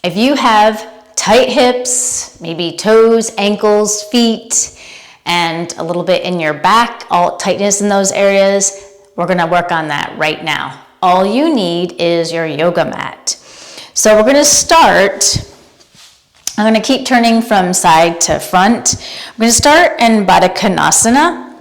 If you have tight hips, maybe toes, ankles, feet, and a little bit in your back, all tightness in those areas, we're gonna work on that right now. All you need is your yoga mat. So we're gonna start, I'm gonna keep turning from side to front. I'm gonna start in Baddha Konasana,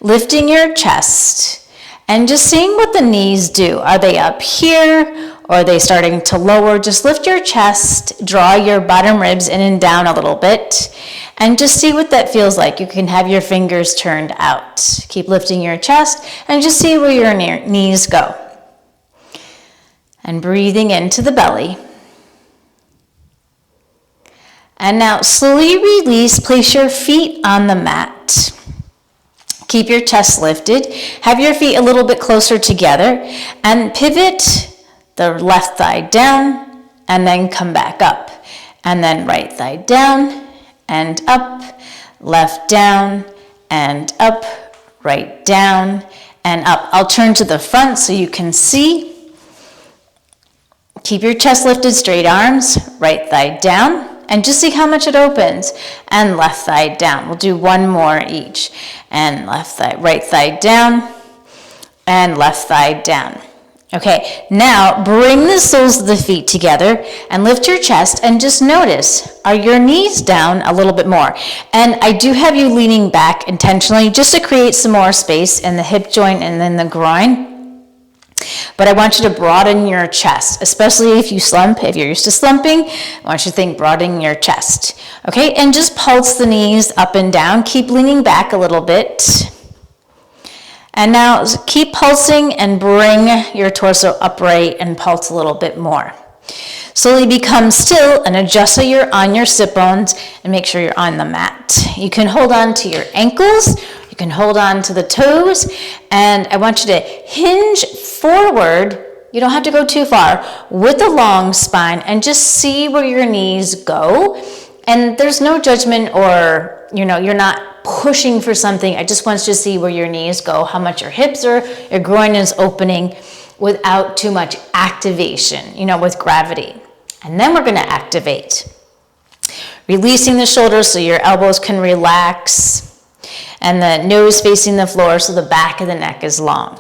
lifting your chest and just seeing what the knees do. Are they up here or are they starting to lower? Just lift your chest, draw your bottom ribs in and down a little bit, and just see what that feels like. You can have your fingers turned out. Keep lifting your chest and just see where your knees go. And breathing into the belly. And now slowly release, place your feet on the mat. Keep your chest lifted. Have your feet a little bit closer together and pivot the left thigh down and then come back up. And then right thigh down and up, left down and up, right down and up. I'll turn to the front so you can see. Keep your chest lifted, straight arms, right thigh down. And just see how much it opens. And left thigh down. We'll do one more each. And left thigh, right thigh down. And left thigh down. Okay, now bring the soles of the feet together and lift your chest and just notice, are your knees down a little bit more? And I do have you leaning back intentionally just to create some more space in the hip joint and then the groin. But I want you to broaden your chest, especially if you slump. If you're used to slumping, I want you to think broadening your chest. Okay, and just pulse the knees up and down. Keep leaning back a little bit. And now keep pulsing and bring your torso upright and pulse a little bit more. Slowly become still and adjust so you're on your sit bones and make sure you're on the mat. You can hold on to your ankles. You can hold on to the toes, and I want you to hinge forward. You don't have to go too far with a long spine and just see where your knees go. And there's no judgment or, you're not pushing for something. I just want you to see where your knees go, how much your hips are, your groin is opening without too much activation, with gravity. And then we're going to activate. Releasing the shoulders so your elbows can relax. And the nose facing the floor so the back of the neck is long.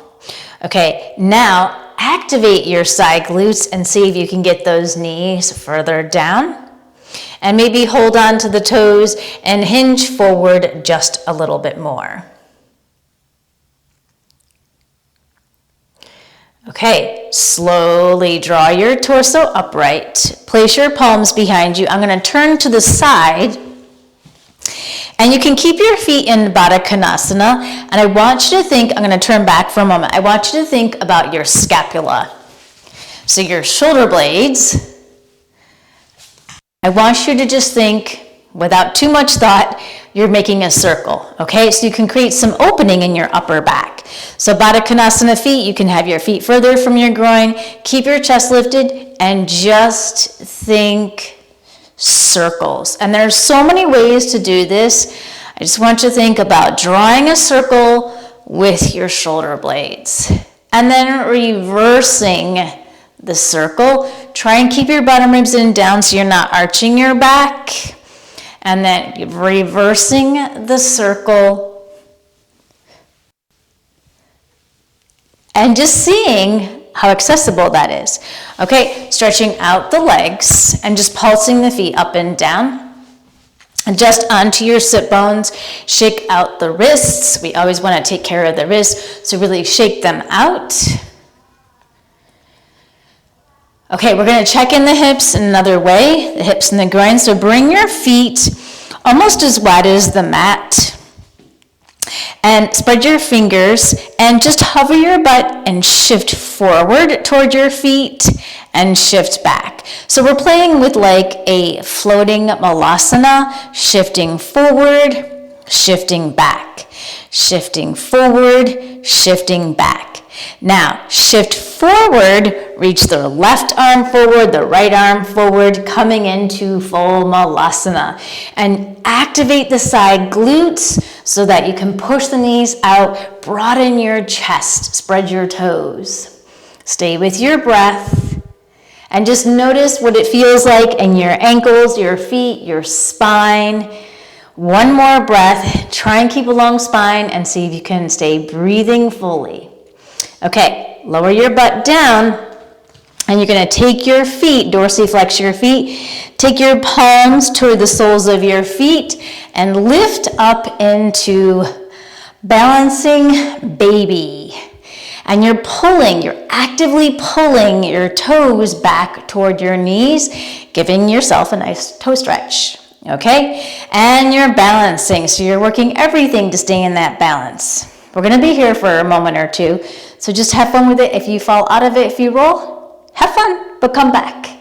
Okay, now activate your side glutes and see if you can get those knees further down. And maybe hold on to the toes and hinge forward just a little bit more. Okay, slowly draw your torso upright. Place your palms behind you. I'm going to turn to the side. And you can keep your feet in Baddha Konasana, and I want you to think, I'm going to turn back for a moment, I want you to think about your scapula. So your shoulder blades, I want you to just think, without too much thought, you're making a circle, okay? So you can create some opening in your upper back. So Baddha Konasana feet, you can have your feet further from your groin, keep your chest lifted, and just think circles. And there's so many ways to do this. I just want you to think about drawing a circle with your shoulder blades and then reversing the circle. Try and keep your bottom ribs in and down so you're not arching your back, and then reversing the circle and just seeing how accessible that is. Okay, stretching out the legs and just pulsing the feet up and down. Adjust onto your sit bones, shake out the wrists. We always want to take care of the wrists, so really shake them out. Okay, we're going to check in the hips in another way, the hips and the groin. So bring your feet almost as wide as the mat. And spread your fingers and just hover your butt and shift forward toward your feet and shift back. So we're playing with like a floating malasana, shifting forward, shifting back, shifting forward, shifting back. Now, shift forward, reach the left arm forward, the right arm forward, coming into full malasana. And activate the side glutes so that you can push the knees out, broaden your chest, spread your toes. Stay with your breath And just notice what it feels like in your ankles, your feet, your spine. One more breath. Try and keep a long spine and see if you can stay breathing fully. Okay, lower your butt down. And you're going to take your feet, dorsiflex your feet, take your palms toward the soles of your feet and lift up into balancing baby. And you're actively pulling your toes back toward your knees, giving yourself a nice toe stretch, okay? And you're balancing, so you're working everything to stay in that balance. We're going to be here for a moment or two, so just have fun with it. If you fall out of it, if you roll, have fun, but come back.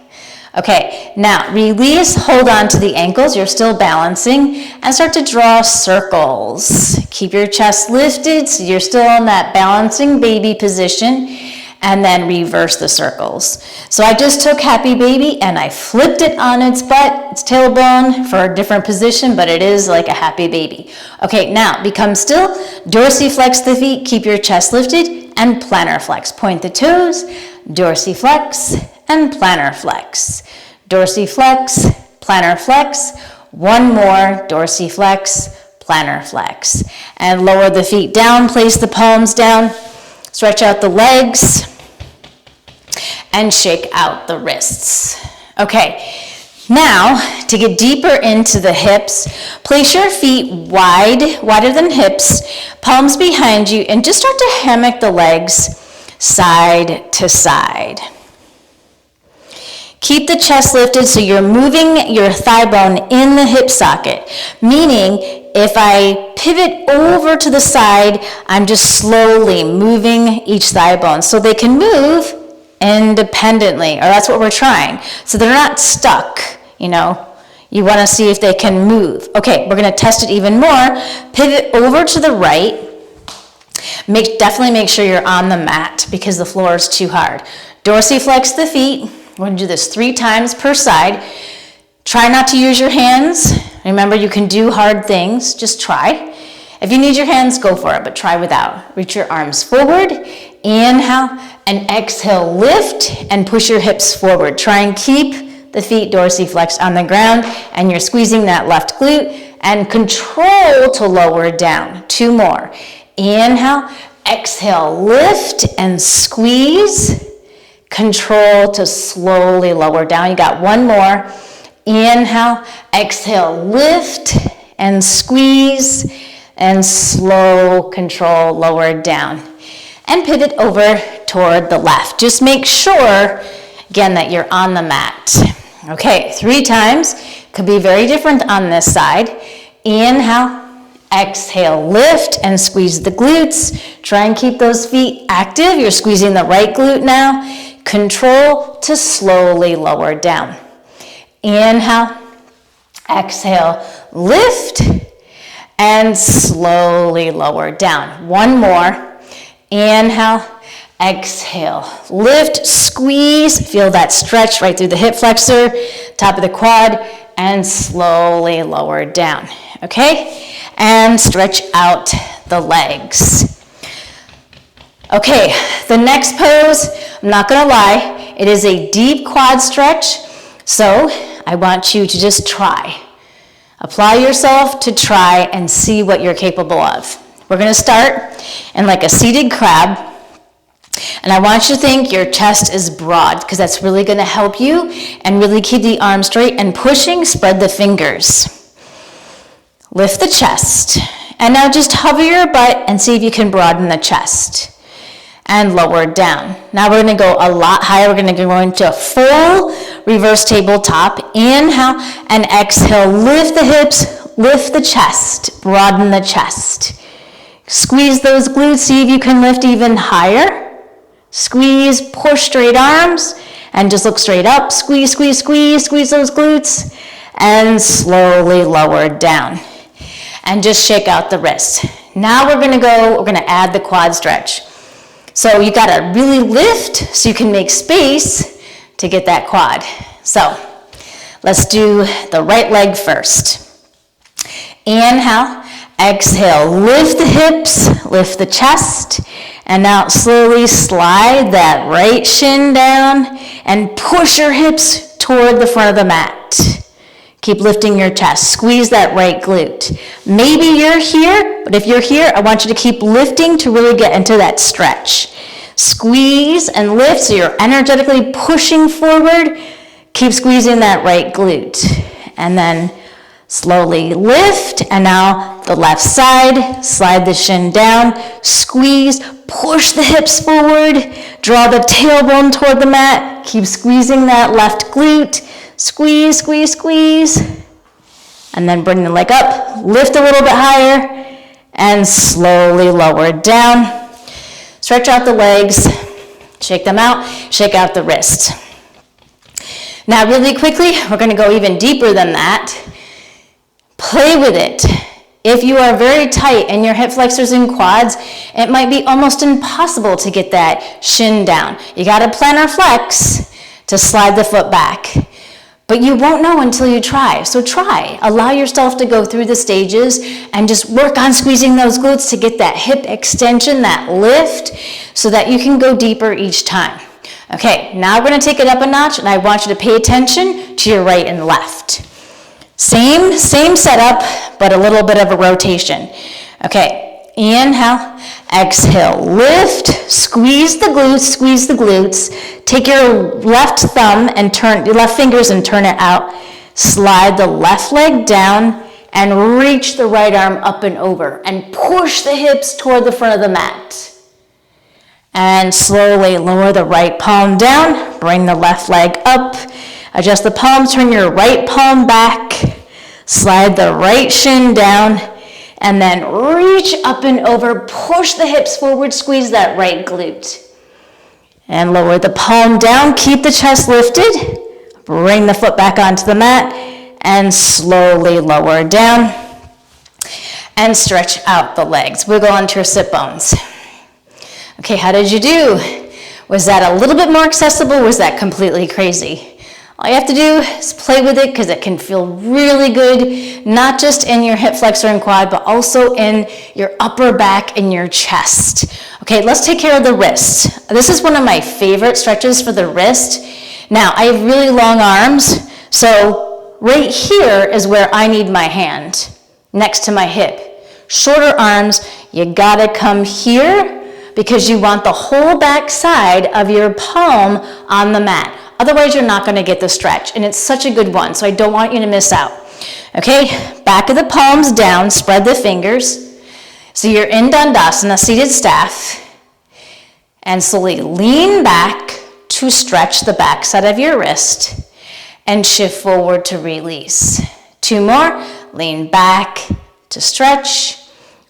Okay, now release, hold on to the ankles, you're still balancing, and start to draw circles. Keep your chest lifted, so you're still in that balancing baby position, and then reverse the circles. So I just took happy baby and I flipped it on its butt, its tailbone, for a different position, but it is like a happy baby. Okay, now become still, dorsiflex the feet, keep your chest lifted, and plantar flex. Point the toes, dorsiflex, and plantar flex. Dorsiflex, plantar flex. One more, dorsiflex, plantar flex. And lower the feet down, place the palms down, stretch out the legs, and shake out the wrists. Okay, now to get deeper into the hips, place your feet wider than hips, palms behind you, and just start to hammock the legs side to side. Keep the chest lifted so you're moving your thigh bone in the hip socket, meaning if I pivot over to the side, I'm just slowly moving each thigh bone so they can move independently, or that's what we're trying. So they're not stuck, you know. You want to see if they can move. Okay, we're going to test it even more. Pivot over to the right. Definitely make sure you're on the mat because the floor is too hard. Dorsiflex the feet. We're going to do this 3 times per side. Try not to use your hands. Remember, you can do hard things. Just try. If you need your hands, go for it, but try without. Reach your arms forward. Inhale and exhale. Lift and push your hips forward. Try and keep the feet dorsiflexed on the ground, and you're squeezing that left glute, and control to lower down. 2 more. Inhale, exhale, lift and squeeze. Control to slowly lower down. You got 1 more. Inhale, exhale, lift and squeeze, and slow control, lower down. And pivot over toward the left. Just make sure, again, that you're on the mat. Okay, 3 times. Could be very different on this side. Inhale, exhale, lift and squeeze the glutes. Try and keep those feet active. You're squeezing the right glute now. Control to slowly lower down. Inhale, exhale, lift, and slowly lower down. 1 more. Inhale, exhale, lift, squeeze. Feel that stretch right through the hip flexor, top of the quad, and slowly lower down. Okay? And stretch out the legs. Okay, the next pose, I'm not gonna lie, it is a deep quad stretch, so I want you to just try. Apply yourself to try and see what you're capable of. We're gonna start in like a seated crab, and I want you to think your chest is broad, because that's really gonna help you, and really keep the arms straight, and pushing, spread the fingers. Lift the chest, and now just hover your butt and see if you can broaden the chest. And lower down. Now we're going to go a lot higher. We're going to go into a full reverse tabletop. Inhale and exhale. Lift the hips, lift the chest, broaden the chest. Squeeze those glutes, see if you can lift even higher. Squeeze, push straight arms, and just look straight up. Squeeze, squeeze, squeeze, squeeze those glutes, and slowly lower down. And just shake out the wrists. Now we're going to add the quad stretch. So you got to really lift so you can make space to get that quad. So let's do the right leg first. Inhale, exhale, lift the hips, lift the chest, And now slowly slide that right shin down and push your hips toward the front of the mat. Keep lifting your chest. Squeeze that right glute. Maybe you're here, but if you're here, I want you to keep lifting to really get into that stretch. Squeeze and lift so you're energetically pushing forward. Keep squeezing that right glute. And then slowly lift, and now the left side, slide the shin down, squeeze, push the hips forward, draw the tailbone toward the mat, keep squeezing that left glute, squeeze, squeeze, squeeze, and then bring the leg up, lift a little bit higher, and slowly lower it down. Stretch out the legs, shake them out, shake out the wrist. Now really quickly, we're gonna go even deeper than that. Play with it. If you are very tight in your hip flexors and quads, it might be almost impossible to get that shin down. You gotta plantar flex to slide the foot back. But you won't know until you try. So try. Allow yourself to go through the stages and just work on squeezing those glutes to get that hip extension, that lift, so that you can go deeper each time. Okay, now we're gonna take it up a notch, and I want you to pay attention to your right and left. Same setup, but a little bit of a rotation. Okay, inhale, exhale, lift, squeeze the glutes, take your left thumb and turn, your left fingers and turn it out, slide the left leg down and reach the right arm up and over and push the hips toward the front of the mat. And slowly lower the right palm down, bring the left leg up, adjust the palms, turn your right palm back, slide the right shin down, and then reach up and over, push the hips forward, squeeze that right glute. And lower the palm down, keep the chest lifted, bring the foot back onto the mat, and slowly lower down, and stretch out the legs. Wiggle onto your sit bones. Okay, how did you do? Was that a little bit more accessible? Was that completely crazy? All you have to do is play with it because it can feel really good, not just in your hip flexor and quad, but also in your upper back and your chest. Okay, let's take care of the wrist. This is one of my favorite stretches for the wrist. Now, I have really long arms, so right here is where I need my hand, next to my hip. Shorter arms, you gotta come here because you want the whole back side of your palm on the mat. Otherwise, you're not gonna get the stretch, and it's such a good one, so I don't want you to miss out. Okay, back of the palms down, spread the fingers. So you're in Dandasana, seated staff, and slowly lean back to stretch the back side of your wrist, and shift forward to release. 2 more, lean back to stretch,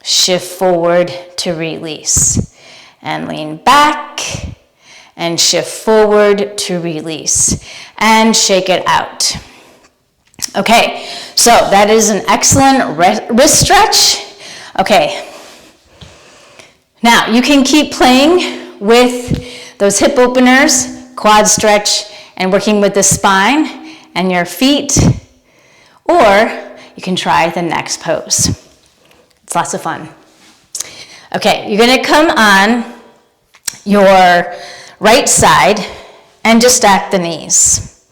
shift forward to release. And lean back, and shift forward to release, and shake it out. Okay, so that is an excellent wrist stretch. Okay, now you can keep playing with those hip openers, quad stretch, and working with the spine and your feet, or you can try the next pose. It's lots of fun. Okay, you're gonna come on your right side and just stack the knees.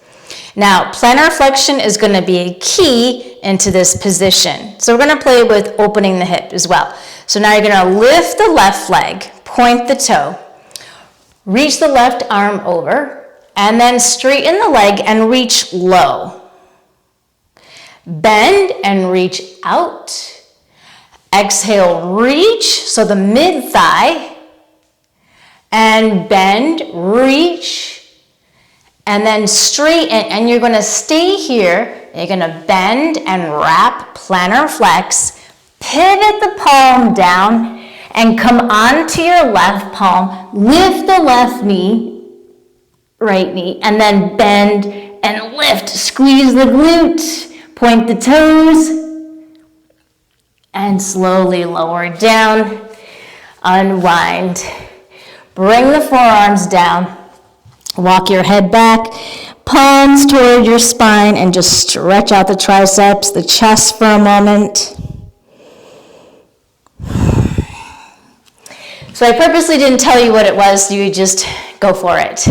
Now, plantar flexion is going to be a key into this position. So we're going to play with opening the hip as well. So now you're going to lift the left leg, point the toe, reach the left arm over, and then straighten the leg and reach low. Bend and reach out. Exhale, reach, so the mid-thigh, and bend, reach, and then straighten, and you're gonna stay here. You're gonna bend and wrap, plantar flex, pivot the palm down, and come onto your left palm, lift the left knee, right knee, and then bend and lift, squeeze the glute, point the toes, and slowly lower down, unwind. Bring the forearms down, walk your head back, palms toward your spine, and just stretch out the triceps, the chest for a moment. So I purposely didn't tell you what it was, so you just go for it.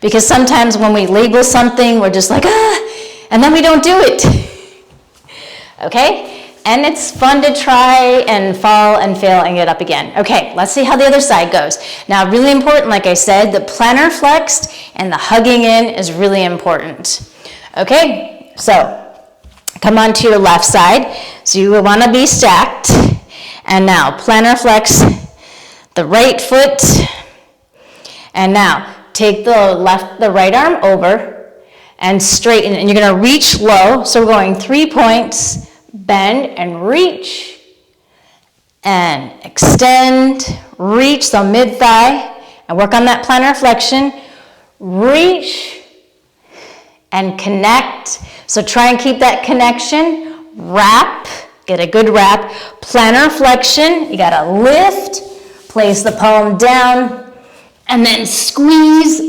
Because sometimes when we label something, we're just like, and then we don't do it. Okay? And it's fun to try and fall and fail and get up again. Okay, let's see how the other side goes. Now, really important, like I said, the plantar flexed and the hugging in is really important. Okay, so come on to your left side. So you want to be stacked. And now plantar flex the right foot. And now take the right arm over and straighten. And you're going to reach low. So we're going 3 points. Bend and reach, and extend, reach, so mid-thigh, and work on that plantar flexion, reach, and connect. So try and keep that connection, wrap, get a good wrap, plantar flexion, you gotta lift, place the palm down, and then squeeze,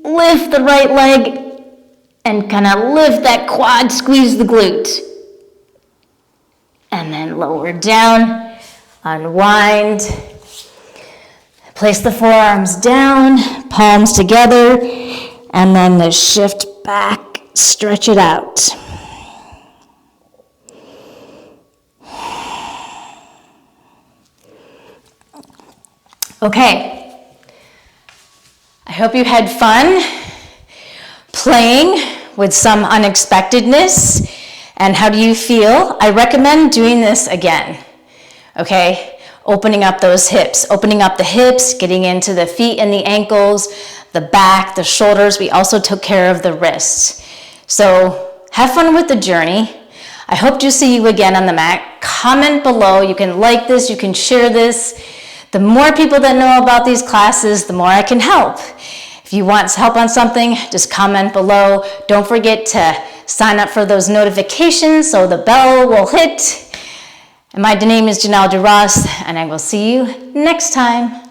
lift the right leg, and kind of lift that quad, squeeze the glute. And then lower down, unwind, place the forearms down, palms together, and then the shift back, stretch it out. Okay, I hope you had fun playing with some unexpectedness. And how do you feel? I recommend doing this again, okay? Opening up those hips, opening up the hips, getting into the feet and the ankles, the back, the shoulders. We also took care of the wrists. So have fun with the journey. I hope to see you again on the mat. Comment below. You can like this, you can share this. The more people that know about these classes, the more I can help. If you want help on something, just comment below. Don't forget to sign up for those notifications so the bell will hit. And my name is Janel, and I will see you next time.